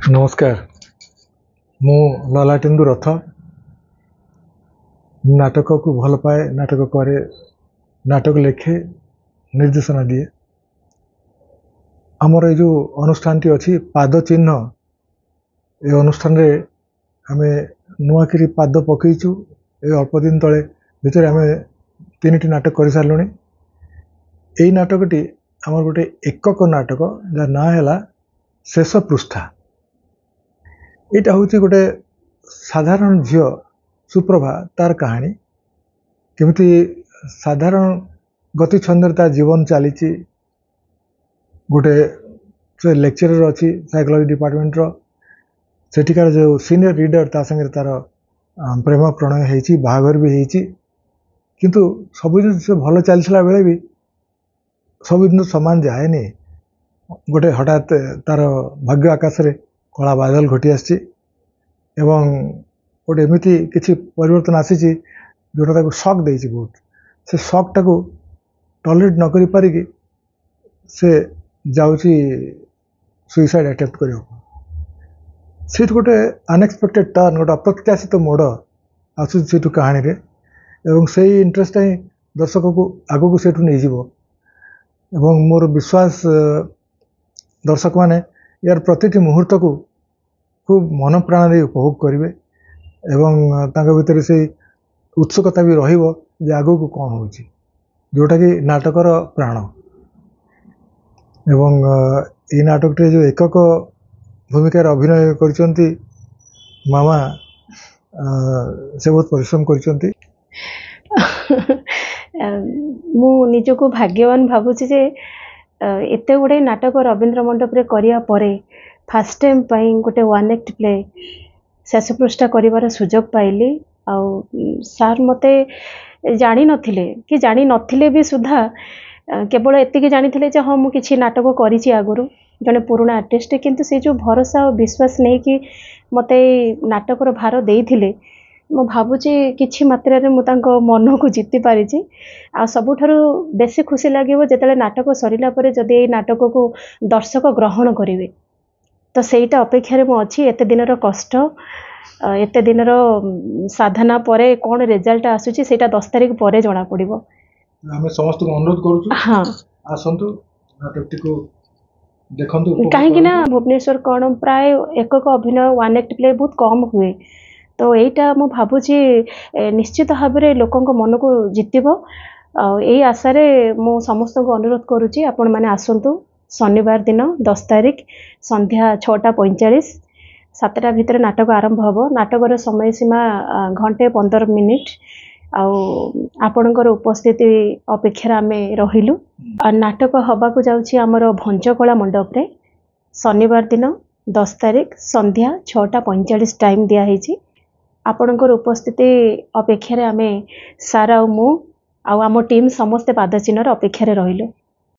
नमस्कार। मु ललाटेन्दु रथ नाटक को भल पाए, नाटक करे, नाटक लेखे, निर्देशना दिए। आमर ये जो अनुष्ठान टी अच्छी पाद चिन्ह, ये अनुष्ठान रे आमे नुआकिरी पाद पकईचु। ये अल्प दिन तले भितर आमे 3टी नाटक कर सारूँ। यही नाटकटी आमर गोटे एकक नाटक जार ना है शेष पृष्ठा। यहाँ हूँ गोटे साधारण झील सुप्रभा तार कहानी केमिति साधारण गति छंदर तार जीवन चली। गोटे से लेक्चरर अच्छी साइकोलॉजी डिपार्टमेंट सेठिकार जो सीनियर रीडर ता संगे तार प्रेम प्रणय होती, बाहाघर भी होती, किंतु सबुदिन से भल चलता बेले भी सबुदिन सामान जाए। गोटे हठात तार भाग्य आकाश रे कला बादल घटी आसी एवं गोटे एमती किसी परिवर्तन आसी जोटा शॉक देती। बहुत से शॉक टाको टॉलरेट न करि पारिकी से जाउची सुइसाइड अटेम्प्ट करियो। सीट गोटे अनएक्सपेक्टेड टर्न, गोटे अप्रत्याशित मोड़ आसुची सेठू कहानी रे एवं से इंटरेस्ट ही दर्शक को आगो को सेठू नहीं जीवो। एवं मोर विश्वास दर्शक माने यार प्रतिटी मुहूर्त को खूब मन प्राण दे उपभोग करेंगे एवं तांका भीतर से उत्सुकता भी रहिबो जे आगो को कौन होची, जोटा कि नाटकर प्राण। एवं ये नाटक टे जो एकक भूमिकार अभिनय करचंती मामा से बहुत परिश्रम करचंती। मु निजको भाग्यवान भावुची जे एते गुडे नाटक रवींद्र मंडप रे करिया परे फास्ट टाइम पाई गोटे वन एक्ट प्ले शेष पृष्ठा करिवार सुजोग पाइली। आउ सार मते जानी नथिले कि जानी नथिले भी सुधा केवल एतिके जानिथिले जे हाँ मु किछि नाटक करिछि आगुरु जने पुराना आर्टिस्ट, किंतु से जो भरोसा और विश्वास नहीं कि मते नाटकर भार देइथिले मु भावुची किछि मात्रा रे मु तांको मन को जीति पारिछि। आ सबुठारु बेसी खुशी लागिवो जेतेले नाटक सरिला परे जदि ए नाटक को दर्शक ग्रहण करिवे तो सेटा अपेक्षा मु अच्छी। एते दिनर कष्ट, एते दिनर साधना परे कौन रिजल्ट आसुची सेटा 10 तारिख परे जना पड़िबो। हमें समस्त को अनुरोध करू हाँ आसंतु नाटकटी को देखंतु। कहीं ना भुवनेश्वर कौन प्राय एकक अभिनय वन एक्ट प्ले बहुत कम हुए, तो यहीटा मु भावुची निश्चित भाव में लोकों मन को जितबो। यही आशा मु समस्त को अनुरोध करुची आपण माने आसंतु। शनिवार दिन 10 तारिख संध्या 6:45 7टा भितर नाटक आरंभ होबो। नाटकर समय सीमा घंटे 15 मिनिट। आपणकर उपस्थिति अपेक्षा आमे रहिलु। नाटक हवा को जाउची हमर भंजकला मंडप रे शनिवार दिन 10 तारिख संध्या 6:45 टाइम दिया हेची। आपणकर उपस्थिति अपेक्षा आमे सारा मु आम टीम समस्ते पादचिन्हर अपेक्षा रहिलु।